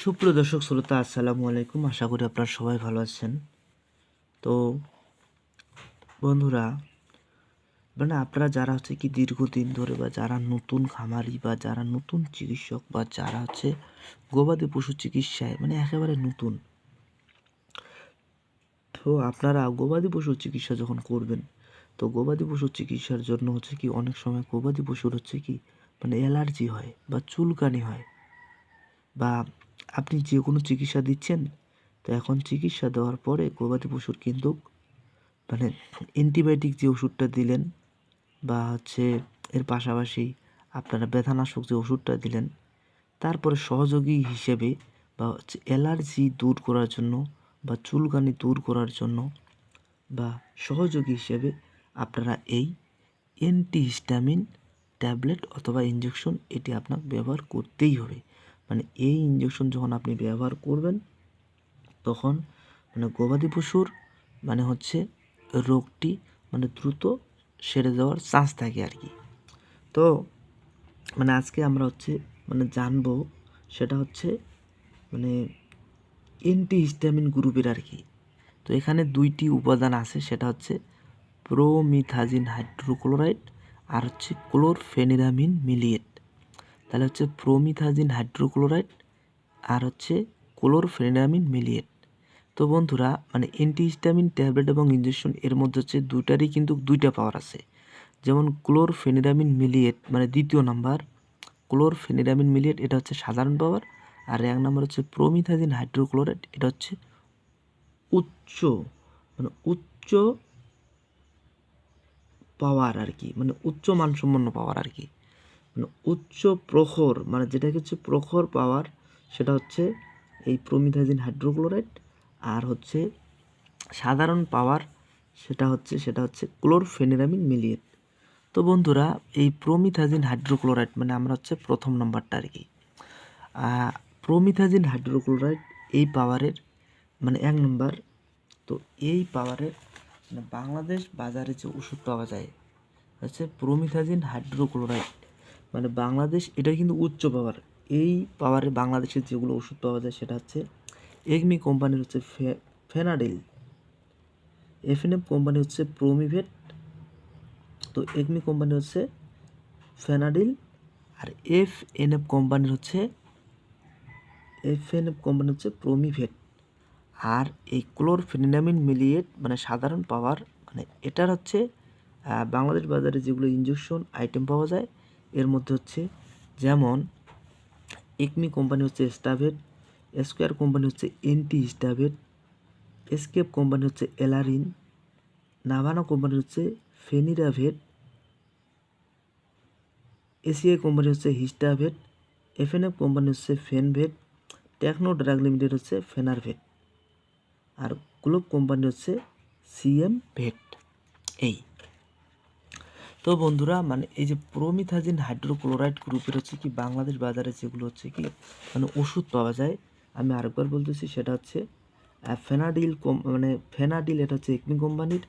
সুপ্রিয় দর্শক শ্রোতা, আসসালামু আলাইকুম। আশা করি আপনারা সবাই ভালো আছেন। তো বন্ধুরা, আপনারা যারা দীর্ঘদিন ধরে বা যারা নতুন খামারি বা যারা নতুন চিকিৎসক বা যারা গবাদি পশু চিকিৎসায় একেবারে নতুন, তো আপনারা গবাদি পশুর চিকিৎসা যখন করবেন, তো গবাদি পশুর চিকিৎসার জন্য অনেক সময় গবাদি পশুর অ্যালার্জি হয় বা চুলকানি হয়, বা আপনি যে কোনো চিকিৎসা দিচ্ছেন, তো এখন চিকিৎসা দেওয়ার পরে গবাদি পশুর কিন্তু অ্যান্টিবায়োটিক যে ওষুধটা দিলেন বা এর পাশাপাশি আপনারা ব্যথানাশক যে ওষুধটা দিলেন, তারপরে সহযোগী হিসেবে বা অ্যালার্জি দূর করার জন্য বা চুলকানি দূর করার জন্য বা সহযোগী হিসেবে আপনারা এই অ্যান্টিহিস্টামিন ট্যাবলেট অথবা ইঞ্জেকশন এটি আপনার ব্যবহার করতেই হবে। এই ইঞ্জেকশন যখন আপনি ব্যবহার করবেন, তখন গবাদি পশুর রোগটি দ্রুত সেরে যাওয়ার চান্স থাকে আর কি। তো আজকে আমরা জানবো, সেটা অ্যান্টিহিস্টামিন গ্রুপের আর কি। তো এখানে দুইটি উপাদান আছে, সেটা প্রোমিথাজিন হাইড্রোক্লোরাইড আর ক্লোরফেনিরামিন মিলিয়েট। তাহলে প্রোমিথাজিন হাইড্রোক্লোরাইড আর ক্লোরফেনিরামিন মিলিয়েট। তো বন্ধুরা, অ্যান্টিহিস্টামিন ট্যাবলেট এবং ইঞ্জেকশন এর মধ্যে দুইটারই কিন্তু দুইটা পাওয়ার আছে। যেমন ক্লোরফেনিরামিন মিলিয়েট দ্বিতীয় নাম্বার, ক্লোরফেনিরামিন মিলিয়েট এটা সাধারণ পাওয়ার, আর এক নাম্বার প্রোমিথাজিন হাইড্রোক্লোরাইড, এটা উচ্চ উচ্চ পাওয়ার আর কি, উচ্চ মানসম্পন্ন পাওয়ার আর কি, উচ্চ প্রখর, যেটাকে প্রখর পাওয়ার, সেটা এই প্রোমিথাজিন হাইড্রোক্লোরাইড। আর সাধারণ পাওয়ার, সেটা ক্লোরফেনিরামিন মিলিয়েট। তো বন্ধুরা, এই প্রোমিথাজিন হাইড্রোক্লোরাইড আমরা প্রথম নাম্বারটা আর কি। প্রোমিথাজিন হাইড্রোক্লোরাইড এই পাওয়ারের এক নম্বর। তো এই পাওয়ারের বাংলাদেশ বাজারে যে ওষুধ পাওয়া যায় প্রোমিথাজিন হাইড্রোক্লোরাইড, বাংলাদেশ এটা কিন্তু উচ্চ পাওয়ার। এই পাওয়ারে বাংলাদেশের যেগুলো ওষুধ পাওয়া যায় সেটা এগমি কোম্পানির ফেনাডিল, এফএনএফ কোম্পানি প্রোমিভেট। তো এগমি কোম্পানি ফেনাডিল, আর এফএনএফ কোম্পানি প্রোমিভেট। আর এই ক্লোরফেনিরামিন মিলিয়েট সাধারণ পাওয়ার, এটার বাংলাদেশ বাজারে যেগুলো ইঞ্জেকশন আইটেম পাওয়া যায় এর মধ্যে যেমন একমি কোম্পানি স্টাভেট, স্কোয়ার কোম্পানি অ্যান্টিহিস্টাভেট, এসকেপ কোম্পানি এলারিন, নাভানা কোম্পানি ফেনিরাভেট, এসিআই কোম্পানি হিস্টাভেট, এফএনএফ কোম্পানি ফেনভেট, টেকনো ড্রাগ লিমিটেড ফেনারভেট, আর গ্লোব কোম্পানি সিএম ভেট। এই তো বন্ধুরা, এই যে প্রোমিথাজিন হাইড্রোক্লোরাইড গ্রুপের বাংলাদেশ বাজারে যেগুলো ওষুধ পাওয়া যায়, আমি আরেকবার বলতেছি, সেটা ফেনাডিল ফেনাডিল, এটা একমি কোম্পানির,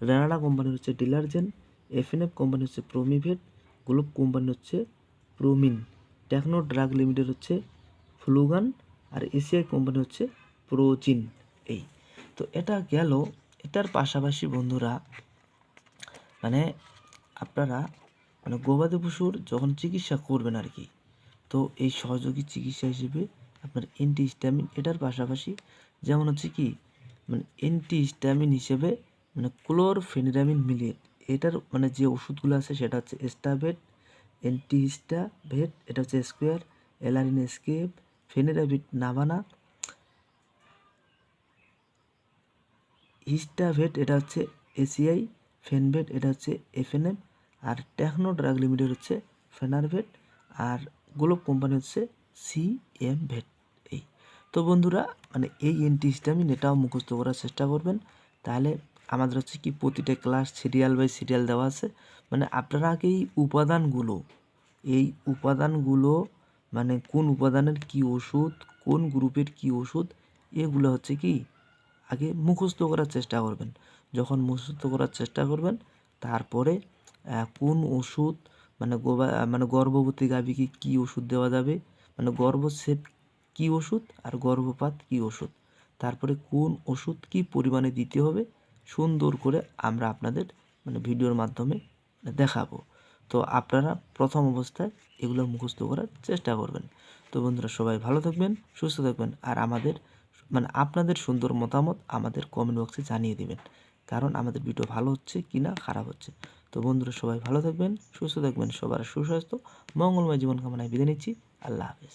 রেনাডা কোম্পানির ডিলারজেন, এফএনএফ কোম্পানি প্রোমিভেট, গ্লোব কোম্পানি প্রোমিন, টেকনো ড্রাগ লিমিটেড ফ্লুগান, আর এসিআই কোম্পানি প্রোজিন। এই তো এটা গেল। এটার পাশাপাশি বন্ধুরা, আপনারা গবাদি পশুর যখন চিকিৎসা করবেন আর কি, তো এই সহযোগী চিকিৎসা হিসেবে আপনার অ্যান্টিহিস্টামিন, এটার পাশাপাশি যেমন অ্যান্টিহিস্টামিন হিসেবে ক্লোরফেনিরামিন মিলিয়েট, এটার যে ওষুধগুলো আছে সেটা স্টাভেট, অ্যান্টিহিস্টাভেট, এটা স্কোয়ার, এলারিন, এসকেপ, ফেনিরাভিট, নাভানা, হিস্টাভেট, এটা এসিআই, ফেনভেট, এটা এফএনএফ, আর টেকনো ড্রাগ লিমিটেড ফেনারভেট, আর গ্লোব কোম্পানি সিএম ভেট। এই তো বন্ধুরা, এই অ্যান্টিহিস্টামিন এটাও মুখস্থ করার চেষ্টা করবেন। তাহলে আমাদের প্রতিটা ক্লাস সিরিয়াল বাই সিরিয়াল দেওয়া আছে। আপনারা আগে এই উপাদানগুলো কোন উপাদানের কি ওষুধ, কোন গ্রুপের কি ওষুধ, এগুলো আগে মুখস্থ করার চেষ্টা করবেন। যখন মুখস্থ করার চেষ্টা করবেন, তারপরে কোন ওষুধ গর্ভবতী গাভীকে কী ওষুধ দেওয়া যাবে, গর্ভচ্ছেদ কী ওষুধ আর গর্ভপাত কী ওষুধ, তারপরে কোন ওষুধ কী পরিমাণে দিতে হবে সুন্দর করে আমরা আপনাদের ভিডিওর মাধ্যমে দেখাবো। তো আপনারা প্রথম অবস্থায় এগুলো মুখস্থ করার চেষ্টা করবেন। তো বন্ধুরা সবাই ভালো থাকবেন, সুস্থ থাকবেন, আর আমাদের আপনাদের সুন্দর মতামত আমাদের কমেন্ট বক্সে জানিয়ে দেবেন, কারণ আমাদের ভিডিও ভালো হচ্ছে কি না খারাপ হচ্ছে। তো বন্ধুরা সবাই ভালো থাকবেন, সুস্থ থাকবেন, সবার সুস্বাস্থ্য মঙ্গলময় জীবন কামনায় বিদায় নিচ্ছি। আল্লাহ হাফেজ।